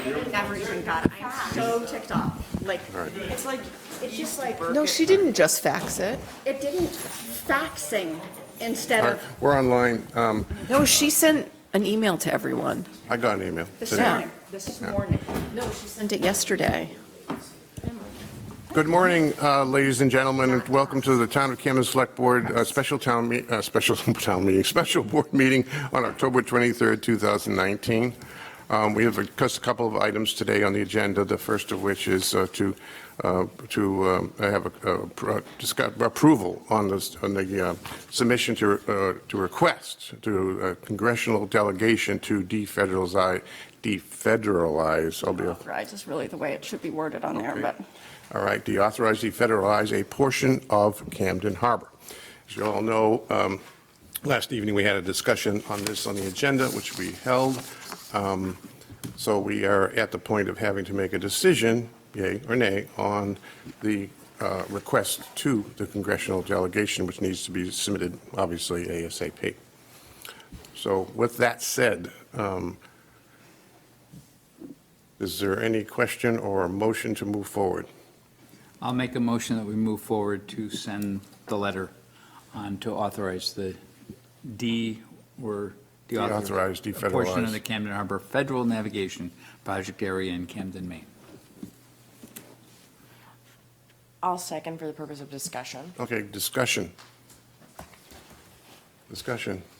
never even got it. I'm so ticked off. Like, it's like, it's just like, No, she didn't just fax it. it didn't faxing instead All right, of we're online. No, she sent an email to everyone. I got an email this today. morning. This morning. No, she sent it yesterday. Good morning, ladies and gentlemen, and welcome to the Town of Camden Select Board special board meeting on October 23rd, 2019. We have just a couple of items today on the agenda. The first of which is to have approval on the submission to request to a congressional delegation to defederalize. Right, is really the way it should be worded on there, but. All right, defederalize a portion of Camden Harbor. As you all know, last evening we had a discussion on this on the agenda, which we held. So we are at the point of having to make a decision, yay or nay, on the request to the congressional delegation, which needs to be submitted, obviously, ASAP. So with that said, is there any question or motion to move forward? I'll make a motion that we move forward to send the letter on to authorize the Deauthorize, defederalize. portion of the Camden Harbor Federal Navigation Project area in Camden, Maine. I'll second for the purpose of discussion. Okay, discussion.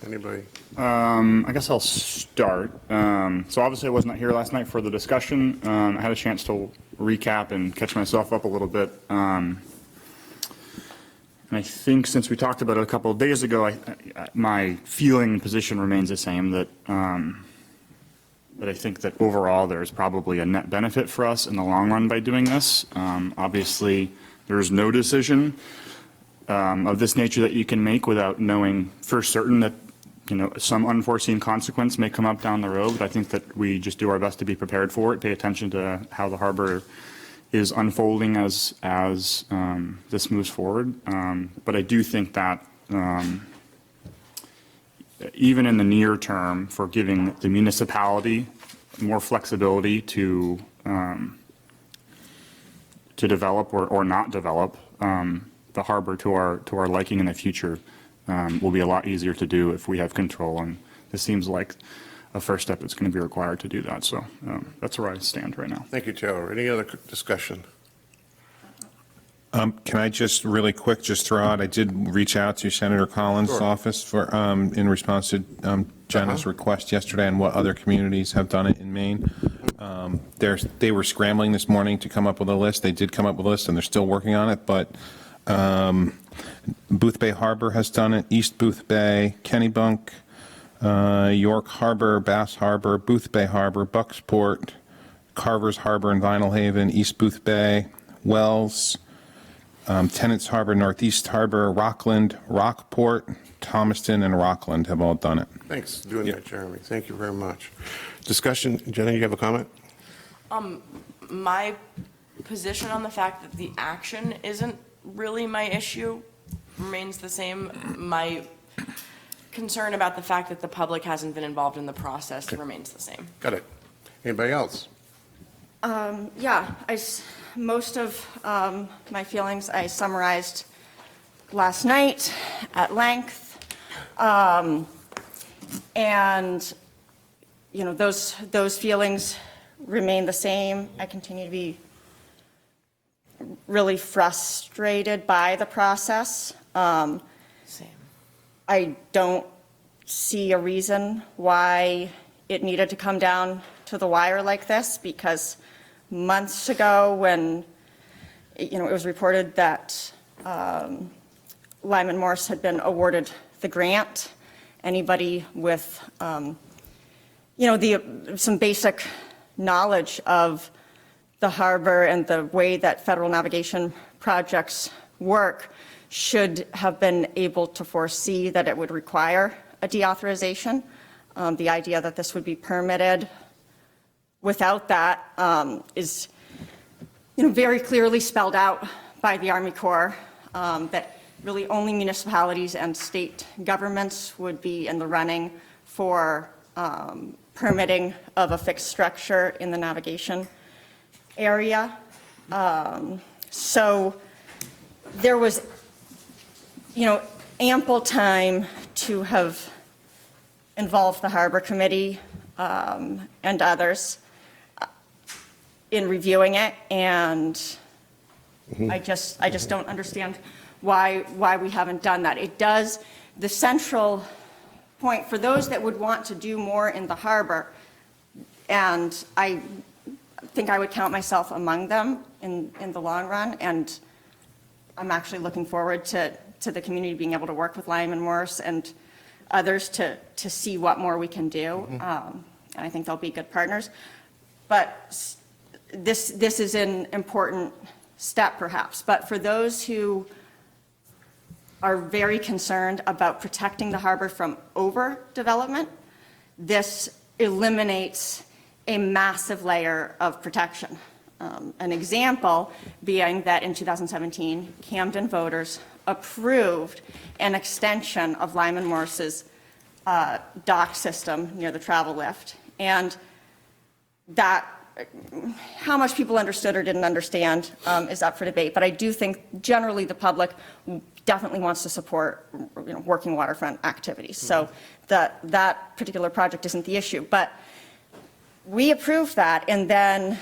Anybody? I guess I'll start. So obviously I was not here last night for the discussion. I had a chance to recap and catch myself up a little bit. And I think since we talked about it a couple of days ago, my feeling and position remains the same, that I think that overall there's probably a net benefit for us in the long run by doing this. Obviously, there's no decision of this nature that you can make without knowing for certain that, you know, some unforeseen consequence may come up down the road. But I think that we just do our best to be prepared for it, pay attention to how the harbor is unfolding as this moves forward. But I do think that even in the near term, for giving the municipality more flexibility to develop or not develop the harbor to our liking in the future will be a lot easier to do if we have control. And this seems like a first step that's going to be required to do that. So that's where I stand right now. Thank you, Taylor. Any other discussion? Can I just really quick just throw out, I did reach out to Senator Collins' Sure. office for in response to Jenna's request yesterday on what other communities have done it in Maine. They were scrambling this morning to come up with a list. They did come up with a list and they're still working on it, but Booth Bay Harbor has done it, East Booth Bay, Kennebunk, York Harbor, Bass Harbor, Booth Bay Harbor, Bucksport, Carver's Harbor and Vinyl Haven, East Booth Bay, Wells, Tennant's Harbor, Northeast Harbor, Rockland, Rockport, Thomaston, and Rockland have all done it. Thanks for doing that, Jeremy. Thank you very much. Discussion. Jenna, you have a comment? My position on the fact that the action isn't really my issue remains the same. My concern about the fact that the public hasn't been involved in the process remains the same. Got it. Anybody else? Yeah, most of my feelings I summarized last night at length. And, you know, those feelings remain the same. I continue to be really frustrated by the process. Same. I don't see a reason why it needed to come down to the wire like this, because months ago when, you know, it was reported that Lyman Morse had been awarded the grant, anybody with, you know, some basic knowledge of the harbor and the way that federal navigation projects work should have been able to foresee that it would require a deauthorization. The idea that this would be permitted without that is, you know, very clearly spelled out by the Army Corps, that really only municipalities and state governments would be in the running for permitting of a fixed structure in the navigation area. So there was, ample time to have involved the Harbor Committee and others in reviewing it, and I just don't understand why we haven't done that. It does, the central point for those that would want to do more in the harbor, and I think I would count myself among them in the long run, and I'm actually looking forward to the community being able to work with Lyman Morse and others to see what more we can do. And I think they'll be good partners. But this is an important step perhaps. But for those who are very concerned about protecting the harbor from overdevelopment, this eliminates a massive layer of protection. An example being that in 2017, Camden voters approved an extension of Lyman Morse's dock system near the travel lift. And that, how much people understood or didn't understand is up for debate. But I do think generally the public definitely wants to support working waterfront activities. So that particular project isn't the issue. But we approved that, and then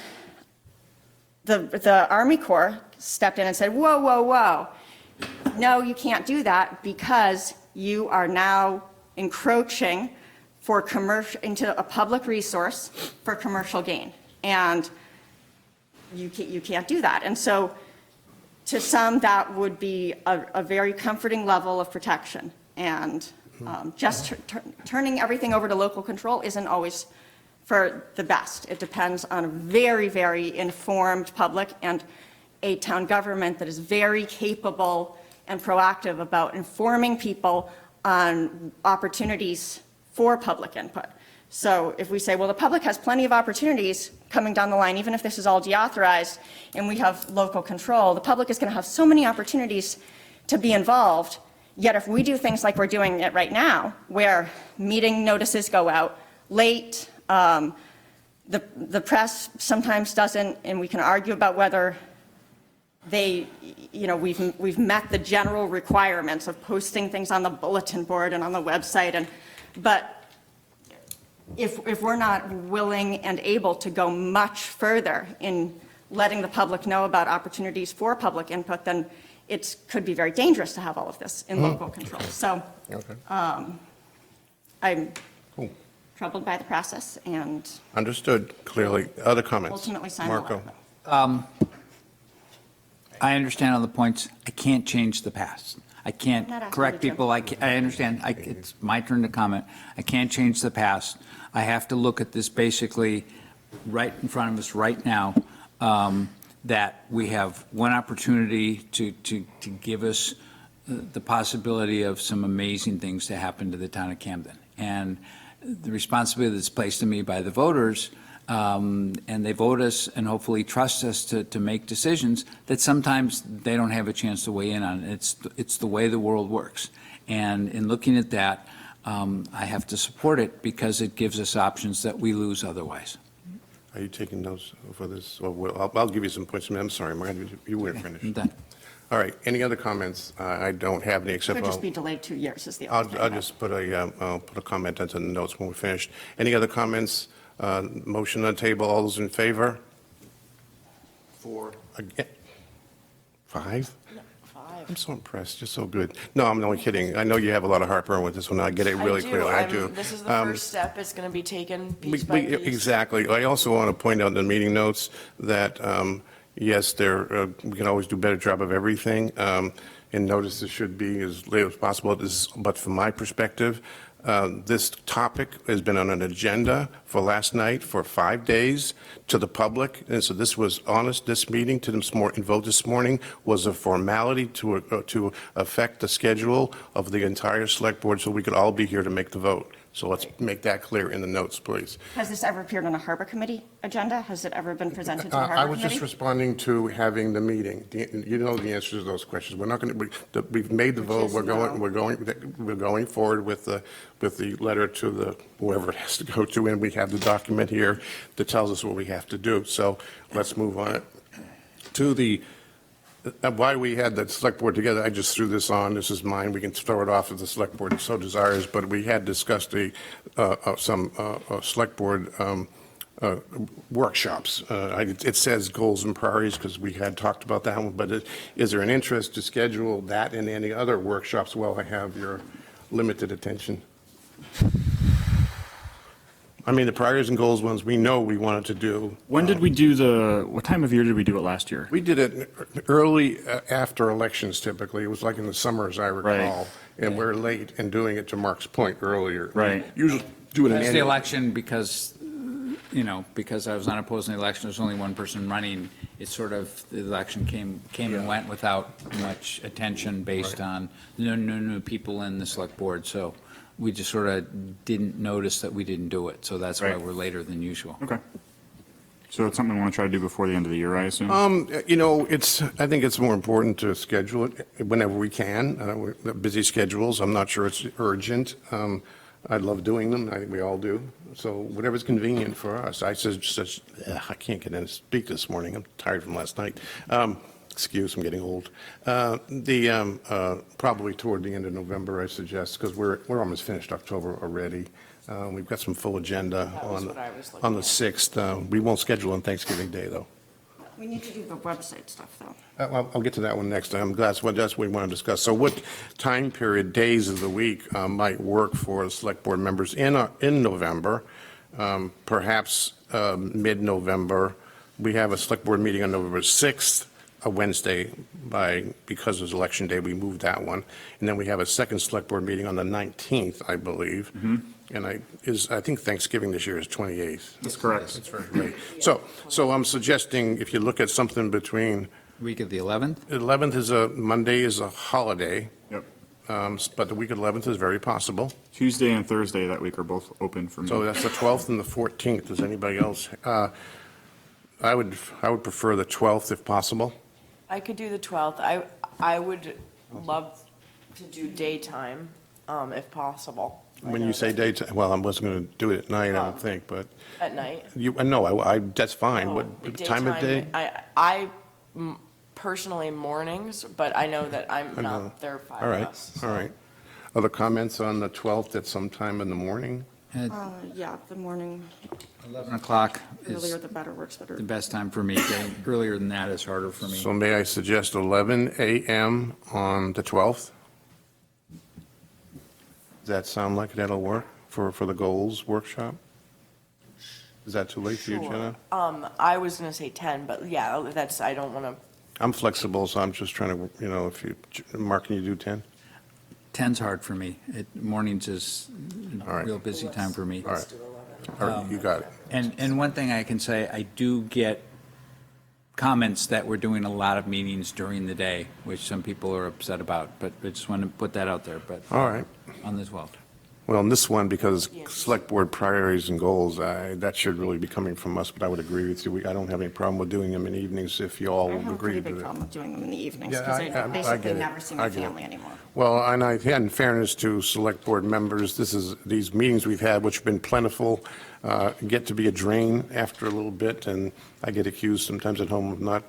the Army Corps stepped in and said, whoa, whoa, whoa. No, you can't do that because you are now encroaching into a public resource for commercial gain. And you can't do that. And so to some, that would be a very comforting level of protection. And just turning everything over to local control isn't always for the best. It depends on a very, very informed public and a town government that is very capable and proactive about informing people on opportunities for public input. So if we say, well, the public has plenty of opportunities coming down the line, even if this is all deauthorized and we have local control, the public is going to have so many opportunities to be involved. Yet if we do things like we're doing it right now, where meeting notices go out late, the press sometimes doesn't, and we can argue about whether we've met the general requirements of posting things on the bulletin board and on the website, but if we're not willing and able to go much further in letting the public know about opportunities for public input, then it could be very dangerous to have all of this in local control. So I'm troubled by the process and Understood, clearly. Other comments? ultimately sign the Marco? letter. I understand all the points. I can't change the past. I can't I'm not asking correct you to. people. I understand. It's my turn to comment. I can't change the past. I have to look at this basically right in front of us right now, that we have one opportunity to give us the possibility of some amazing things to happen to the town of Camden. And the responsibility that's placed on me by the voters, and they vote us and hopefully trust us to make decisions that sometimes they don't have a chance to weigh in on. It's the way the world works. And in looking at that, I have to support it because it gives us options that we lose otherwise. Are you taking notes for this? I'll give you some points. I'm sorry, Mark, you weren't I'm finished. done. All right, any other comments? I don't have any, except Could just be delayed 2 years is the only thing. I'll just put a comment into the notes when we're finished. Any other comments? Motion on the table, all those in favor? 4. Again? 5? 5. I'm so impressed, you're so good. No, I'm only kidding. I know you have a lot of heartburn with this one, I get it really clearly, I do. This is the first step. It's going to be taken piece by piece. Exactly. I also want to point out in the meeting notes that, yes, we can always do a better job of everything, and notices should be as late as possible. But from my perspective, this topic has been on an agenda for last night for 5 days to the public, and so this was honest. This meeting to them and vote this morning was a formality to affect the schedule of the entire select board, so we could all be here to make the vote. So let's make that clear in the notes, please. Has this ever appeared on a harbor committee agenda? Has it ever been presented to the I harbor was just committee? responding to having the meeting. You know the answers to those questions. We're not going to, we've made the vote, is we're no. going forward with the letter to the, whoever it has to go to, and we have the document here that tells us what we have to do. So let's move on it. To the, why we had the select board together, I just threw this on, this is mine, we can throw it off if the select board so desires, but we had discussed some select board workshops. It says goals and priorities because we had talked about that one, but is there an interest to schedule that and any other workshops while I have your limited attention? I mean, the priorities and goals ones, we know we wanted to do. When did we do what time of year did we do it last year? We did it early after elections typically. It was like in the summer, as I recall. Right. And we're late in doing it, to Mark's point earlier. Right. Usually do it in That's the annual. election because, because I was unopposed in the election, there's only one person running. It's sort of, the election came and went without much attention based on no new people in the select board. So we just sort of didn't notice that we didn't do it. So that's why Right. we're later than usual. Okay. So it's something we want to try to do before the end of the year, I assume? I think it's more important to schedule it whenever we can. We're busy schedules. I'm not sure it's urgent. I love doing them. I think we all do. So whatever's convenient for us. I I can't get in to speak this morning. I'm tired from last night. Excuse, I'm getting old. Probably toward the end of November, I suggest, because we're almost finished October already. We've got some full agenda That was on what I was looking on the at. 6th. We won't schedule on Thanksgiving Day, though. We need to do the website stuff, though. I'll get to that one next. That's what we want to discuss. So what time period, days of the week might work for the select board members in November? Perhaps mid-November. We have a select board meeting on November 6th, a Wednesday, because it was election day, we moved that one. And then we have a second select board meeting on the 19th, I believe. And I think Thanksgiving this year is 28th. That's correct. That's very late. So I'm suggesting if you look at something between, Week of the 11th? 11th is Monday is a holiday, Yep. but the week of 11th is very possible. Tuesday and Thursday that week are both open for me. So that's the 12th and the 14th. Does anybody else? I would prefer the 12th if possible. I could do the 12th. I would love to do daytime, if possible. I When know you say that- daytime, well, I wasn't going to do it at night, I don't think, but At night. no, that's fine. Oh, What time of day? I personally mornings, but I know that I'm know. not, there are five All of right, us. all right. Other comments on the 12th at some time in the morning? Yeah, the morning, 11 o'clock earlier is the better, works better. the best time for me. Getting earlier than that is harder for me. So may I suggest 11 a.m. on the 12th? Does that sound like that'll work for the goals workshop? Is that too late for you, Jenna? I was gonna say 10, but yeah, I don't wanna, I'm flexible, so I'm just trying to, Mark, can you do 10? 10's hard for me. Mornings is All a right. real busy time for me. All right, all right, you got it. And one thing I can say, I do get comments that we're doing a lot of meetings during the day, which some people are upset about, but I just want to put that out there, but All right. on the 12th. Well, in this one, because select board priorities and goals, that should really be coming from us, but I would agree with you. I don't have any problem with doing them in evenings if you all I have a agree pretty to big that. problem with doing them in the evenings, Yeah, because I I get basically it. never see I my get it. family anymore. Well, and in fairness to select board members, these meetings we've had, which have been plentiful, get to be a drain after a little bit, and I get accused sometimes at home of not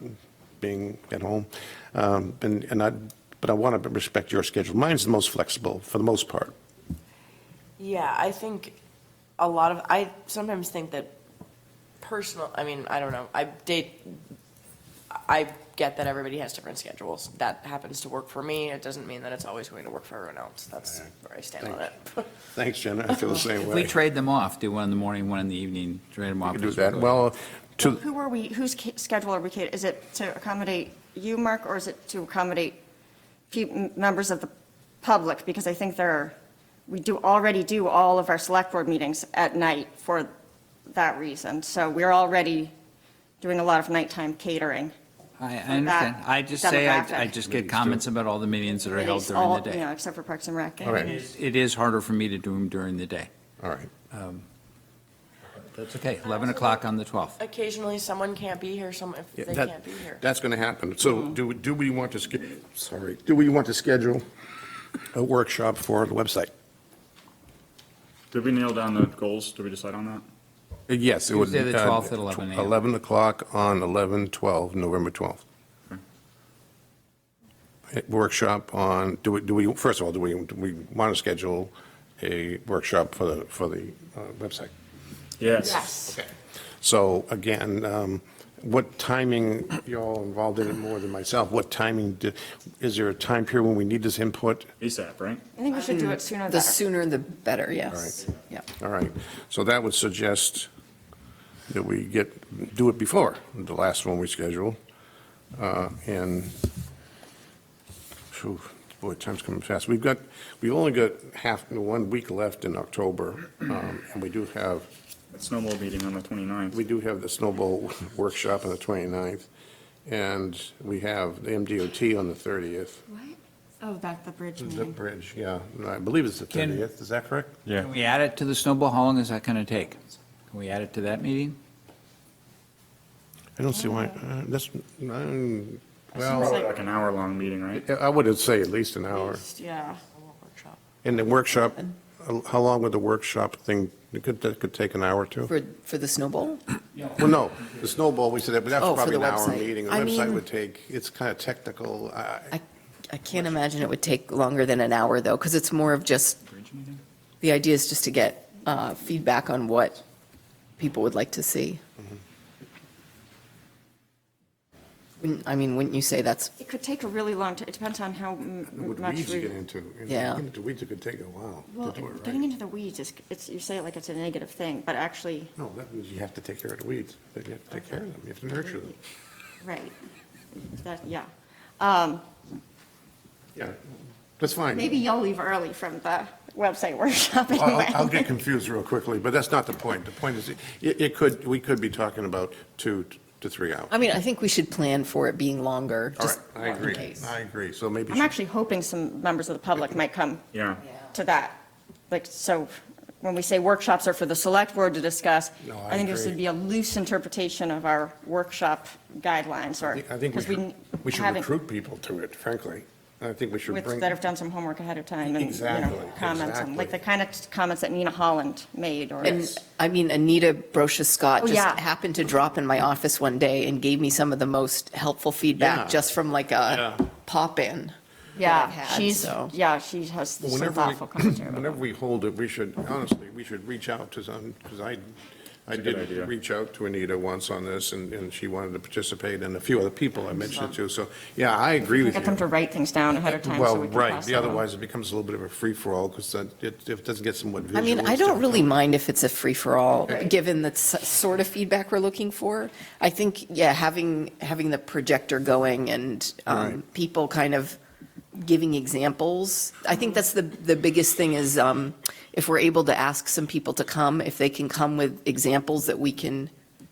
being at home. But I want to respect your schedule. Mine's the most flexible, for the most part. yeah, I think I sometimes think that I don't know, I get that everybody has different schedules. That happens to work for me. It doesn't mean that it's always going to work for everyone else. That's where I stand on it. Thanks, Jenna, I feel the same If way. we trade them off, do one in the morning, one in the evening, trade them off. We can do as that. go. Well, Whose schedule are we, is it to accommodate you, Mark, or is it to accommodate members of the public? Because I think we already do all of our select board meetings at night for that reason. So we're already doing a lot of nighttime catering. I that understand. I just say, I demographic. just get comments about all the meetings that are held during the day. Except for Parks and Rec. All right. It is harder for me to do them during the day. All right. That's okay, 11 o'clock on the 12th. Occasionally, someone can't be here, if Yeah, they that- can't be here. That's going to happen. So do we want to, do we want to schedule a workshop for the website? Did we nail down the goals? Did we decide on that? Yes, it would. Tuesday, the 12th at 11 a.m. 11 o'clock on 11/12, November 12th. Workshop on, do we, first of all, do we want to schedule a workshop for the website? Yes. Okay. So again, what timing, you're all involved in it more than myself, what timing, is there a time period when we need this input? ASAP, right? I think we should do it sooner The than sooner the better, yes. Yeah. All right, so that would suggest that we do it before the last one we schedule. And, phew, boy, time's coming fast. We only got 1 week left in October, and we do have Snowball meeting on the 29th. We do have the Snowball Workshop on the 29th, and we have the MDOT on the 30th. What? Oh, back the bridge The meeting. bridge, yeah, I believe it's the Can- 30th, is that correct? Yeah. Can we add it to the snowball? How long is that going to take? Can we add it to that meeting? I don't see why, that's, Probably well, like an hour-long meeting, right? I would say at least an hour. Yeah. Workshop. And the workshop, how long would the workshop thing, that could take an hour or two? For the snowball? Well, no, the Snowball, we said, but that's Oh, for probably the an hour website. meeting. The I website mean- would take, it's kind of technical. I can't imagine it would take longer than an hour, though, because it's more of just, the idea is just to get feedback on what people would like to see. Wouldn't you say that's, It could take a really long time. It depends on how What much weeds you we. get into. Yeah. Getting into weeds, it could take a while Well, to do it getting right. into the weeds is, you say it like it's a negative thing, but actually, No, that means you have to take care of the weeds. You have to take care of them. You have to nurture them. right. That, yeah. Yeah, that's fine. Maybe you'll leave early from the website workshop I'll anyway. I'll get confused real quickly, but that's not the point. The point is, we could be talking about 2 to 3 hours. I think we should plan for it being longer, All just right, I in agree. case. I agree. So maybe. I'm actually hoping some members of the public might come Yeah. to that. Like, so when we say workshops are for the select board to discuss, No, I I think this agree. would be a loose interpretation of our workshop guidelines, or. I think we 'cause should haven't- recruit people to it, frankly. I think we should bring. That have done some homework ahead of time and, Exactly, comments, and like exactly. the kind of comments that Nina Holland made, or. And, Anita Brochus-Scott Oh, just yeah. happened to drop in my office one day and gave me some of the most helpful Yeah. feedback, just from like a Yeah. pop-in. that I've Yeah, had, she's, so. yeah, she has some Whenever we- thoughtful commentary. about Whenever we hold it, we should, honestly, we should reach out to some, because I a good did idea. reach out to Anita once on this, and she wanted to participate, and a few other people I mentioned it to. So, yeah, I agree with Get them to you. wite things down ahead of time so Well, we can right, pass them on. otherwise it becomes a little bit of a free-for-all, because if it doesn't get somewhat visual. I it's don't really difficult. mind if it's a free-for-all, given the sort of feedback we're looking for. I think, yeah, having the projector going and Right. people kind of giving examples. I think that's the biggest thing is if we're able to ask some people to come, if they can come with examples that we can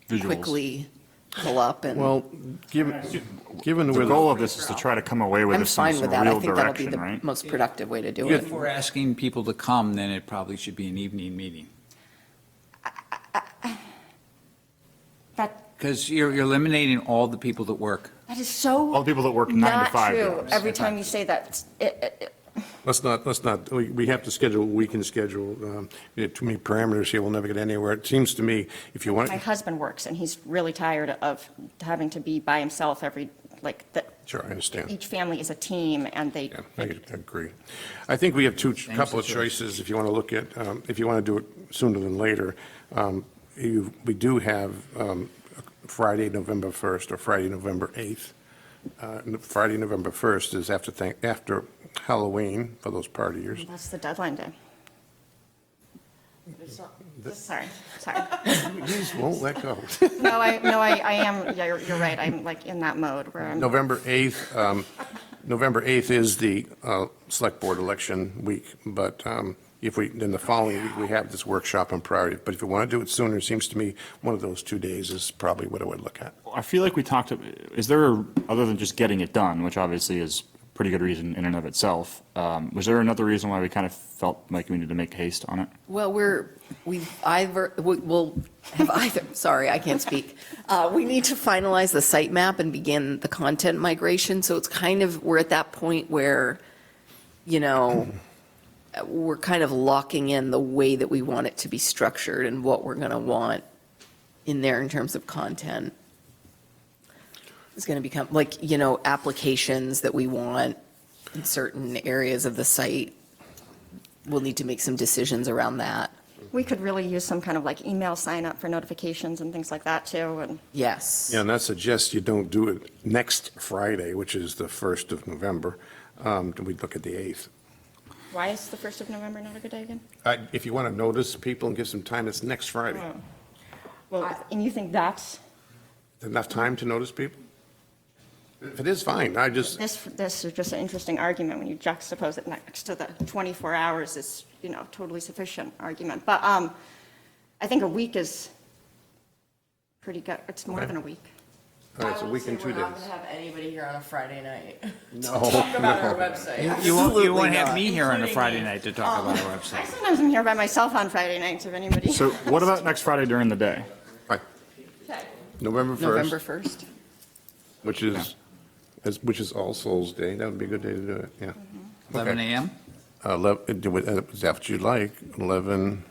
Visuals. quickly pull up and. Well, given The where goal of this is to try to come away with I'm some fine with that. I real think that'll be direction, the right? most productive way to do If it. we're asking people to come, then it probably should be an evening meeting. That, Because you're eliminating all the people that work. that is so. All the people that work 9 to 5 Not true. jobs. Every time you say that, Let's not, we have to schedule, we can schedule, too many parameters here, we'll never get anywhere. It seems to me, if you want. my husband works, and he's really tired of having to be by himself Sure, I understand. each family is a team, and they, Yeah, I agree. I think we have couple of situation. choices if you want to look at, if you want to do it sooner than later. We do have Friday, November 1st or Friday, November 8th. Friday, November 1st is after Halloween for those partiers. that's the deadline day. Sorry. These won't let go. No, I am, yeah, you're right, I'm like in that mode where I'm. November 8th is the Select Board election week, but if then the following week, we have this workshop on priority. But if you want to do it sooner, it seems to me one of those 2 days is probably what I would look at. I feel like we talked, is there, other than just getting it done, which obviously is pretty good reason in and of itself. Was there another reason why we kind of felt like we needed to make haste on it? Well, sorry, I can't speak. We need to finalize the sitemap and begin the content migration, so it's kind of, we're at that point where, you know, we're kind of locking in the way that we want it to be structured and what we're going to want in there in terms of content. It's going to become, like, you know, applications that we want in certain areas of the site. We'll need to make some decisions around that. We could really use some kind of like email sign up for notifications and things like that too, and Yes. Yeah, and that suggests you don't do it next Friday, which is the 1st of November. We look at the 8th. why is the 1st of November not a good day again? If you want to notice people and give some time, it's next Friday. Well, and you think that's, Enough time to notice people? If it is, fine. this is just an interesting argument when you juxtapose it next to the 24 hours is, you know, totally sufficient argument. But I think a week is pretty good, it's more than a week. All right, it's a week and 2 We're days. not gonna have anybody here on a Friday night. No. Talk about our website. You won't Absolutely have not. me here on a Including Friday me. night to talk about our I website. sometimes am here by myself on Friday nights if anybody. So what about next Friday during the day? Right. November 1st. November 1st? Which is All Souls Day. That would be a good day to do it, yeah. 11 Okay. a.m.? Is that what you'd like? 11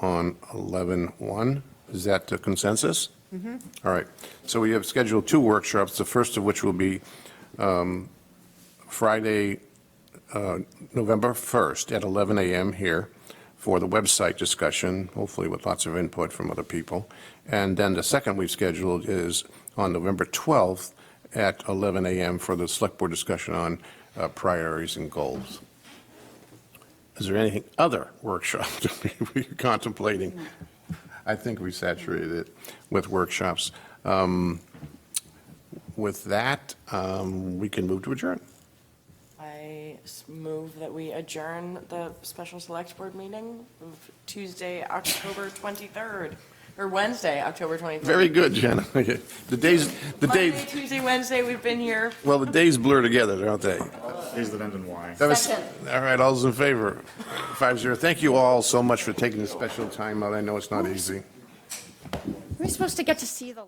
on 11/1? Is that the consensus? All right. So we have scheduled 2 workshops, the first of which will be Friday, November 1st at 11 a.m. here for the website discussion, hopefully with lots of input from other people. And then the second we've scheduled is on November 12th at 11 a.m. for the select board discussion on priorities and goals. Is there anything other workshops that we're contemplating? I think we saturated it with workshops. With that, we can move to adjourn. I move that we adjourn the special select board meeting of Tuesday, October 23rd, or Wednesday, October 23rd. Very good, Jenna. The days, Monday, Tuesday, Wednesday, we've been here. well, the days blur together, don't they? Days that end in Y. That was- All right, all those in favor? 5-0. Thank you all so much for taking this special time out. I know it's not easy. We're supposed to get to see the.